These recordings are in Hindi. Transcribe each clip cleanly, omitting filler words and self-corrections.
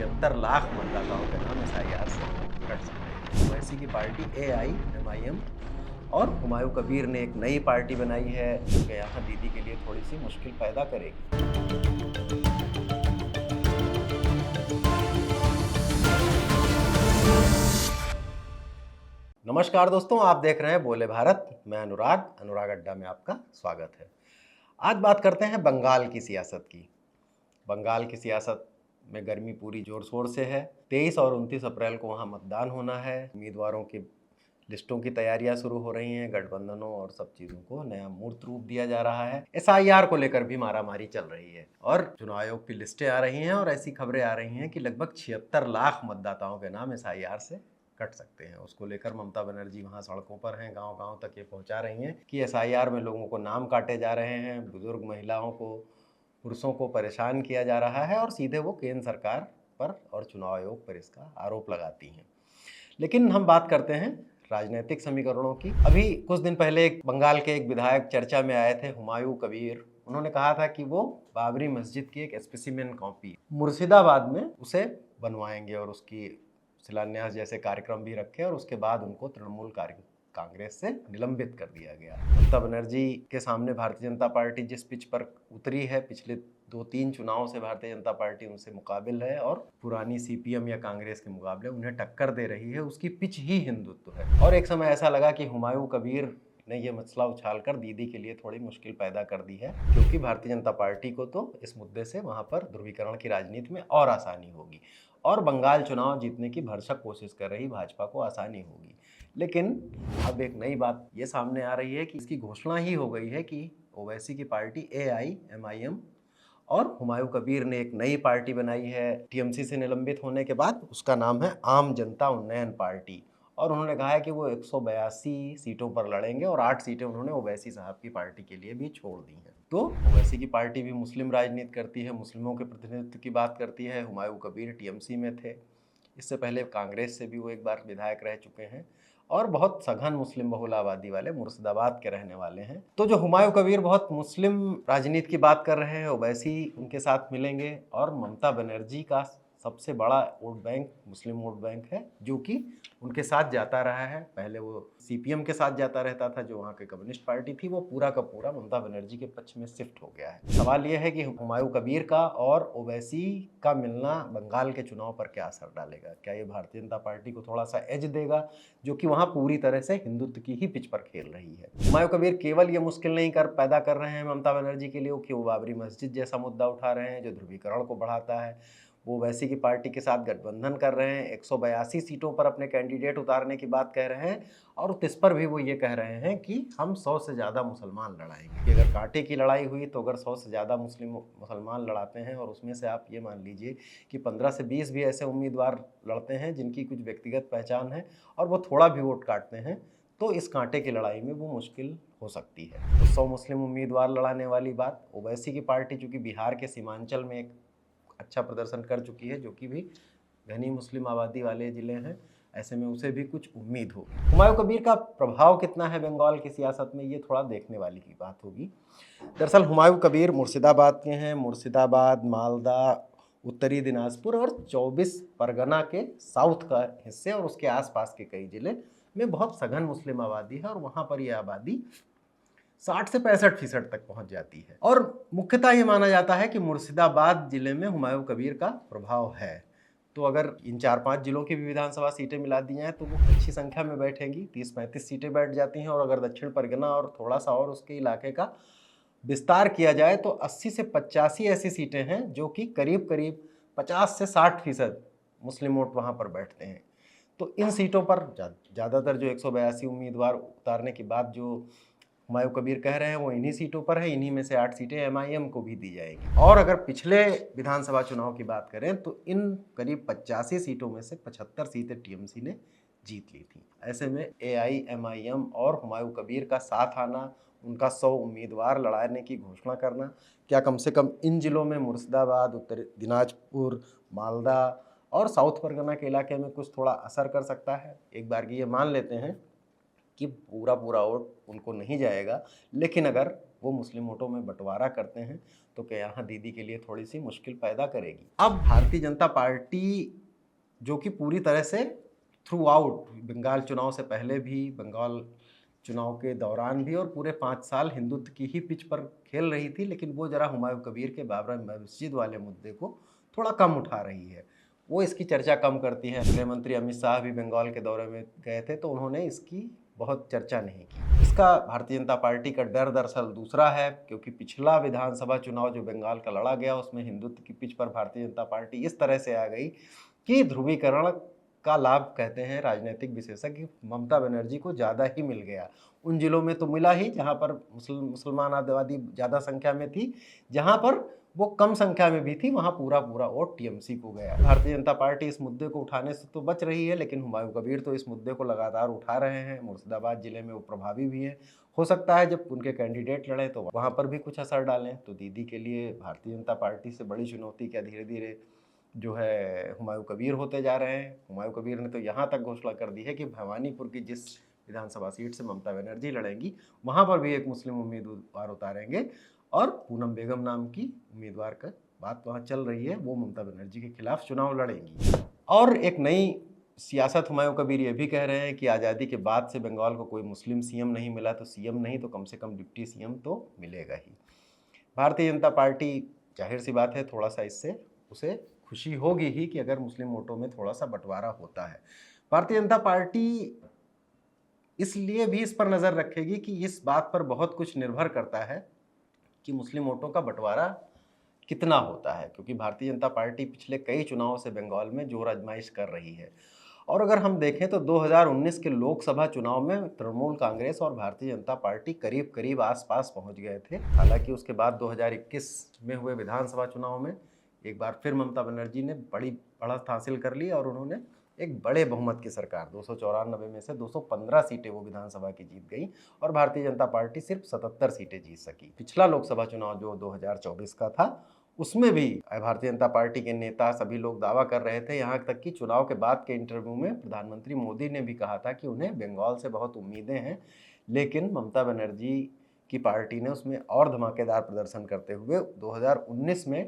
76 लाख मतदाताओं के नाम SIR से कट सकते हैं। ओवैसी की पार्टी AIMIM और हुमायूं कबीर ने एक नई पार्टी बनाई है जो कि यहाँ दीदी के लिए थोड़ी सी मुश्किल पैदा करेगी। नमस्कार दोस्तों, आप देख रहे हैं बोले भारत। मैं अनुराग अड्डा में आपका स्वागत है। आज बात करते हैं बंगाल की सियासत की। बंगाल की सियासत में गर्मी पूरी जोर शोर से है। 23 और 29 अप्रैल को वहाँ मतदान होना है। उम्मीदवारों की लिस्टों की तैयारियां शुरू हो रही हैं। गठबंधनों और सब चीज़ों को नया मूर्त रूप दिया जा रहा है। SIR को लेकर भी मारामारी चल रही है और चुनाव आयोग की लिस्टें आ रही हैं और ऐसी खबरें आ रही हैं कि लगभग 76 लाख मतदाताओं के नाम SIR से कट सकते हैं। उसको लेकर ममता बनर्जी वहाँ सड़कों पर हैं, गांव-गांव तक ये पहुंचा रही हैं कि SIR में लोगों को नाम काटे जा रहे हैं, बुजुर्ग महिलाओं को, पुरुषों को परेशान किया जा रहा है और सीधे वो केंद्र सरकार पर और चुनाव आयोग पर इसका आरोप लगाती हैं। लेकिन हम बात करते हैं राजनीतिक समीकरणों की। अभी कुछ दिन पहले बंगाल के एक विधायक चर्चा में आए थे, हुमायूं कबीर। उन्होंने कहा था कि वो बाबरी मस्जिद की एक स्पेसिमेन कॉपी मुर्शिदाबाद में उसे बनवाएंगे और उसकी शिलान्यास जैसे कार्यक्रम भी रखे और उसके बाद उनको तृणमूल कांग्रेस से निलंबित कर दिया गया। ममता बनर्जी के सामने भारतीय जनता पार्टी जिस पिच पर उतरी है, पिछले 2-3 चुनावों से भारतीय जनता पार्टी उनसे मुकाबिल है और पुरानी CPM या कांग्रेस के मुकाबले उन्हें टक्कर दे रही है। उसकी पिच ही हिंदुत्व है और एक समय ऐसा लगा कि हुमायूं कबीर ने यह मसला उछालकर दीदी के लिए थोड़ी मुश्किल पैदा कर दी है, क्योंकि भारतीय जनता पार्टी को तो इस मुद्दे से वहां पर ध्रुवीकरण की राजनीति में और आसानी होगी और बंगाल चुनाव जीतने की भरसक कोशिश कर रही भाजपा को आसानी होगी। लेकिन अब एक नई बात ये सामने आ रही है कि इसकी घोषणा ही हो गई है कि ओवैसी की पार्टी AIMIM और हुमायूं कबीर ने एक नई पार्टी बनाई है TMC से निलंबित होने के बाद। उसका नाम है आम जनता उन्नयन पार्टी और उन्होंने कहा है कि वो 182 सीटों पर लड़ेंगे और 8 सीटें उन्होंने ओवैसी साहब की पार्टी के लिए भी छोड़ दी हैं। तो ओवैसी की पार्टी भी मुस्लिम राजनीति करती है, मुस्लिमों के प्रतिनिधित्व की बात करती है। हुमायूं कबीर TMC में थे, इससे पहले कांग्रेस से भी वो एक बार विधायक रह चुके हैं और बहुत सघन मुस्लिम बहुल आबादी वाले मुर्शिदाबाद के रहने वाले हैं। तो जो हुमायूं कबीर बहुत मुस्लिम राजनीति की बात कर रहे हैं, ओवैसी उनके साथ मिलेंगे और ममता बनर्जी का सबसे बड़ा वोट बैंक मुस्लिम वोट बैंक है जो कि उनके साथ जाता रहा है। पहले वो CPM के साथ जाता रहता था, जो वहाँ की कम्युनिस्ट पार्टी थी, वो पूरा का पूरा ममता बनर्जी के पक्ष में शिफ्ट हो गया है। सवाल ये है कि हुमायूं कबीर का और ओवैसी का मिलना बंगाल के चुनाव पर क्या असर डालेगा। क्या ये भारतीय जनता पार्टी को थोड़ा सा एज देगा, जो कि वहाँ पूरी तरह से हिंदुत्व की ही पिच पर खेल रही है। हुमायूं कबीर केवल ये मुश्किल नहीं पैदा कर रहे हैं ममता बनर्जी के लिए कि वो बाबरी मस्जिद जैसा मुद्दा उठा रहे हैं जो ध्रुवीकरण को बढ़ाता है। वो ओवैसी की पार्टी के साथ गठबंधन कर रहे हैं, 182 सीटों पर अपने कैंडिडेट उतारने की बात कह रहे हैं और इस पर भी वो ये कह रहे हैं कि हम 100 से ज़्यादा मुसलमान लड़ाएंगे। कि अगर कांटे की लड़ाई हुई तो अगर 100 से ज़्यादा मुसलमान लड़ाते हैं और उसमें से आप ये मान लीजिए कि 15 से 20 भी ऐसे उम्मीदवार लड़ते हैं जिनकी कुछ व्यक्तिगत पहचान है और वो थोड़ा भी वोट काटते हैं, तो इस कांटे की लड़ाई में वो मुश्किल हो सकती है। तो 100 मुस्लिम उम्मीदवार लड़ाने वाली बात, ओवैसी की पार्टी चूँकि बिहार के सीमांचल में एक अच्छा प्रदर्शन कर चुकी है, जो कि भी घनी मुस्लिम आबादी वाले ज़िले हैं, ऐसे में उसे भी कुछ उम्मीद होगी। हुमायूं कबीर का प्रभाव कितना है बंगाल की सियासत में, ये थोड़ा देखने वाली की बात होगी। दरअसल हुमायूं कबीर मुर्शिदाबाद के हैं। मुर्शिदाबाद, मालदा, उत्तरी दिनाजपुर और 24 परगना के साउथ का हिस्से और उसके आसपास के कई ज़िले में बहुत सघन मुस्लिम आबादी है और वहाँ पर यह आबादी 60 से 65% तक पहुंच जाती है और मुख्यतः ये माना जाता है कि मुर्शिदाबाद जिले में हुमायूं कबीर का प्रभाव है। तो अगर इन 4-5 जिलों की भी विधानसभा सीटें मिला दी जाएँ तो वो अच्छी संख्या में बैठेंगी, 30-35 सीटें बैठ जाती हैं। और अगर दक्षिण परगना और थोड़ा सा और उसके इलाके का विस्तार किया जाए तो 80 से 85 ऐसी सीटें हैं जो कि करीब करीब 50 से 60% मुस्लिम वोट वहाँ पर बैठते हैं। तो इन सीटों पर ज़्यादातर जो 182 उम्मीदवार उतारने की बात जो हुमायूं कबीर कह रहे हैं वो इन्हीं सीटों पर है। इन्हीं में से 8 सीटें MIM को भी दी जाएगी। और अगर पिछले विधानसभा चुनाव की बात करें तो इन करीब 85 सीटों में से 75 सीटें TMC ने जीत ली थी। ऐसे में AIMIM और हुमायूं कबीर का साथ आना, उनका 100 उम्मीदवार लड़ाने की घोषणा करना, क्या कम से कम इन जिलों में मुर्शिदाबाद, उत्तर दिनाजपुर, मालदा और साउथ परगना के इलाके में कुछ थोड़ा असर कर सकता है। एक बार ये मान लेते हैं कि पूरा पूरा वोट उनको नहीं जाएगा, लेकिन अगर वो मुस्लिम वोटों में बंटवारा करते हैं तो क्या यहाँ दीदी के लिए थोड़ी सी मुश्किल पैदा करेगी। अब भारतीय जनता पार्टी जो कि पूरी तरह से थ्रू आउट बंगाल चुनाव से पहले भी, बंगाल चुनाव के दौरान भी और पूरे 5 साल हिंदुत्व की ही पिच पर खेल रही थी, लेकिन वो जरा हुमायूं कबीर के बाबरा मस्जिद वाले मुद्दे को थोड़ा कम उठा रही है, वो इसकी चर्चा कम करती है। गृह मंत्री अमित शाह भी बंगाल के दौरे में गए थे तो उन्होंने इसकी बहुत चर्चा नहीं की। इसका भारतीय जनता पार्टी का डर दरअसल दूसरा है, क्योंकि पिछला विधानसभा चुनाव जो बंगाल का लड़ा गया उसमें हिंदुत्व की पिच पर भारतीय जनता पार्टी इस तरह से आ गई कि ध्रुवीकरण का लाभ, कहते हैं राजनीतिक विशेषज्ञ, ममता बनर्जी को ज़्यादा ही मिल गया। उन जिलों में तो मिला ही जहां पर मुसलमान आबादी ज़्यादा संख्या में थी, जहां पर वो कम संख्या में भी थी वहां पूरा पूरा वोट टीएमसी को गया। भारतीय जनता पार्टी इस मुद्दे को उठाने से तो बच रही है, लेकिन हुमायूं कबीर तो इस मुद्दे को लगातार उठा रहे हैं। मुर्शिदाबाद जिले में वो प्रभावी भी हैं। हो सकता है जब उनके कैंडिडेट लड़े तो वहां पर भी कुछ असर डालें। तो दीदी के लिए भारतीय जनता पार्टी से बड़ी चुनौती क्या धीरे धीरे जो है हुमायूं कबीर होते जा रहे हैं। हुमायूं कबीर ने तो यहाँ तक घोषणा कर दी है कि भवानीपुर की जिस विधानसभा सीट से ममता बनर्जी लड़ेंगी वहाँ पर भी एक मुस्लिम उम्मीदवार उतारेंगे, और पूनम बेगम नाम की उम्मीदवार का बात वहाँ चल रही है, वो ममता बनर्जी के खिलाफ चुनाव लड़ेंगी। और एक नई सियासत हुमायूं कबीर ये भी कह रहे हैं कि आज़ादी के बाद से बंगाल को कोई मुस्लिम सीएम नहीं मिला, तो सीएम नहीं तो कम से कम डिप्टी सीएम तो मिलेगा ही। भारतीय जनता पार्टी, जाहिर सी बात है, थोड़ा सा इससे उसे खुशी होगी ही कि अगर मुस्लिम वोटों में थोड़ा सा बंटवारा होता है। भारतीय जनता पार्टी इसलिए भी इस पर नज़र रखेगी कि इस बात पर बहुत कुछ निर्भर करता है कि मुस्लिम वोटों का बंटवारा कितना होता है, क्योंकि भारतीय जनता पार्टी पिछले कई चुनावों से बंगाल में जोर आजमाइश कर रही है। और अगर हम देखें तो 2019 के लोकसभा चुनाव में तृणमूल कांग्रेस और भारतीय जनता पार्टी करीब करीब आसपास पहुंच गए थे। हालांकि उसके बाद 2021 में हुए विधानसभा चुनाव में एक बार फिर ममता बनर्जी ने बड़ी बढ़त हासिल कर ली और उन्होंने एक बड़े बहुमत की सरकार, 294 में से 215 सीटें वो विधानसभा की जीत गई और भारतीय जनता पार्टी सिर्फ 77 सीटें जीत सकी। पिछला लोकसभा चुनाव जो 2024 का था उसमें भी भारतीय जनता पार्टी के नेता सभी लोग दावा कर रहे थे, यहाँ तक कि चुनाव के बाद के इंटरव्यू में प्रधानमंत्री मोदी ने भी कहा था कि उन्हें बंगाल से बहुत उम्मीदें हैं, लेकिन ममता बनर्जी की पार्टी ने उसमें और धमाकेदार प्रदर्शन करते हुए 2019 में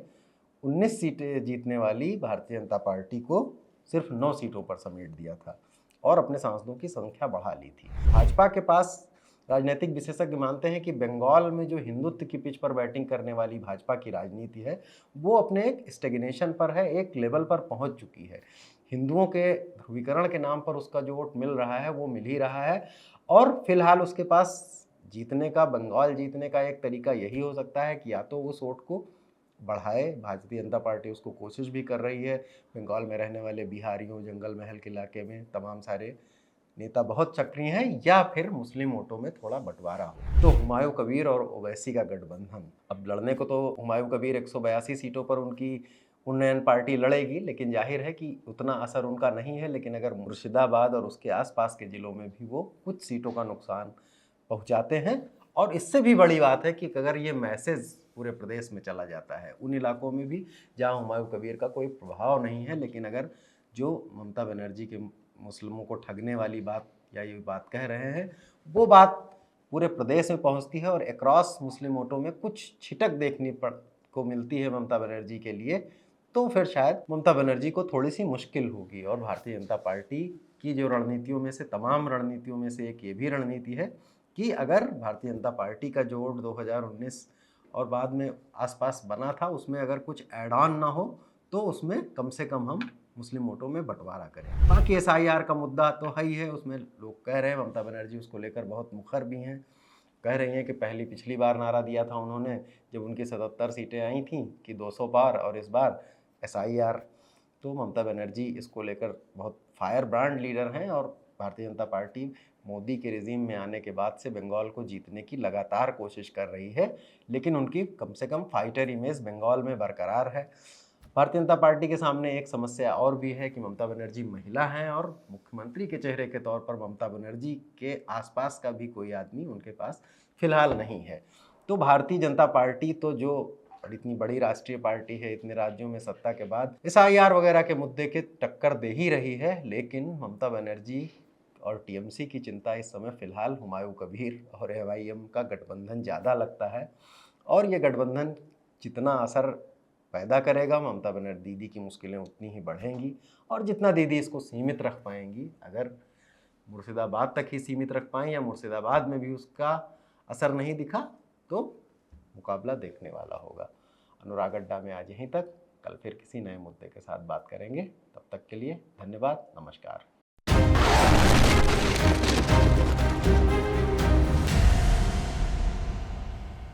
19 सीटें जीतने वाली भारतीय जनता पार्टी को सिर्फ 9 सीटों पर समेट दिया था और अपने सांसदों की संख्या बढ़ा ली थी। भाजपा के पास राजनीतिक विशेषज्ञ मानते हैं कि बंगाल में जो हिंदुत्व की पिच पर बैटिंग करने वाली भाजपा की राजनीति है वो अपने एक स्टेगनेशन पर है, एक लेवल पर पहुंच चुकी है। हिंदुओं के ध्रुवीकरण के नाम पर उसका जो वोट मिल रहा है वो मिल ही रहा है, और फिलहाल उसके पास जीतने का, बंगाल जीतने का एक तरीका यही हो सकता है कि या तो उस वोट को बढ़ाए, भारतीय जनता पार्टी उसको कोशिश भी कर रही है। बंगाल में रहने वाले बिहारियों, जंगल महल के इलाके में तमाम सारे नेता बहुत सक्रिय हैं, या फिर मुस्लिम वोटों में थोड़ा बंटवारा हो। तो हुमायूं कबीर और ओवैसी का गठबंधन, अब लड़ने को तो हुमायूं कबीर 182 सीटों पर उनकी उन्नयन पार्टी लड़ेगी, लेकिन जाहिर है कि उतना असर उनका नहीं है। लेकिन अगर मुर्शिदाबाद और उसके आसपास के जिलों में भी वो कुछ सीटों का नुकसान पहुंचाते हैं, और इससे भी बड़ी बात है कि अगर ये मैसेज पूरे प्रदेश में चला जाता है, उन इलाकों में भी जहां हुमायूं कबीर का कोई प्रभाव नहीं है, लेकिन अगर जो ममता बनर्जी के मुस्लिमों को ठगने वाली बात या ये बात कह रहे हैं वो बात पूरे प्रदेश में पहुंचती है और अक्रॉस मुस्लिम वोटों में कुछ छिटक देखने को मिलती है ममता बनर्जी के लिए, तो फिर शायद ममता बनर्जी को थोड़ी सी मुश्किल होगी। और भारतीय जनता पार्टी की जो रणनीतियों में से, तमाम रणनीतियों में से एक ये भी रणनीति है कि अगर भारतीय जनता पार्टी का जो वोट 2019 और बाद में आसपास बना था उसमें अगर कुछ ऐड ऑन ना हो तो उसमें कम से कम हम मुस्लिम वोटों में बंटवारा करें। बाकी एसआईआर का मुद्दा तो है ही है, उसमें लोग कह रहे हैं, ममता बनर्जी उसको लेकर बहुत मुखर भी हैं। कह रही हैं कि पिछली बार नारा दिया था उन्होंने जब उनकी 77 सीटें आई थी कि 200 पार, और इस बार एसआईआर। तो ममता बनर्जी इसको लेकर बहुत फायर ब्रांड लीडर हैं, और भारतीय जनता पार्टी मोदी के रिजीम में आने के बाद से बंगाल को जीतने की लगातार कोशिश कर रही है, लेकिन उनकी कम से कम फाइटर इमेज बंगाल में बरकरार है। भारतीय जनता पार्टी के सामने एक समस्या और भी है कि ममता बनर्जी महिला हैं और मुख्यमंत्री के चेहरे के तौर पर ममता बनर्जी के आसपास का भी कोई आदमी उनके पास फिलहाल नहीं है। तो भारतीय जनता पार्टी तो जो इतनी बड़ी राष्ट्रीय पार्टी है, इतने राज्यों में सत्ता के बाद एसआईआर वगैरह के मुद्दे के टक्कर दे ही रही है, लेकिन ममता बनर्जी और टीएमसी की चिंता इस समय फिलहाल हुमायूं कबीर और एमआईएम का गठबंधन ज़्यादा लगता है। और ये गठबंधन जितना असर पैदा करेगा, ममता बनर्जी दीदी की मुश्किलें उतनी ही बढ़ेंगी। और जितना दीदी इसको सीमित रख पाएंगी, अगर मुर्शिदाबाद तक ही सीमित रख पाएँ या मुर्शिदाबाद में भी उसका असर नहीं दिखा, तो मुकाबला देखने वाला होगा। अनुराग अड्डा में आज यहीं तक, कल फिर किसी नए मुद्दे के साथ बात करेंगे। तब तक के लिए धन्यवाद, नमस्कार।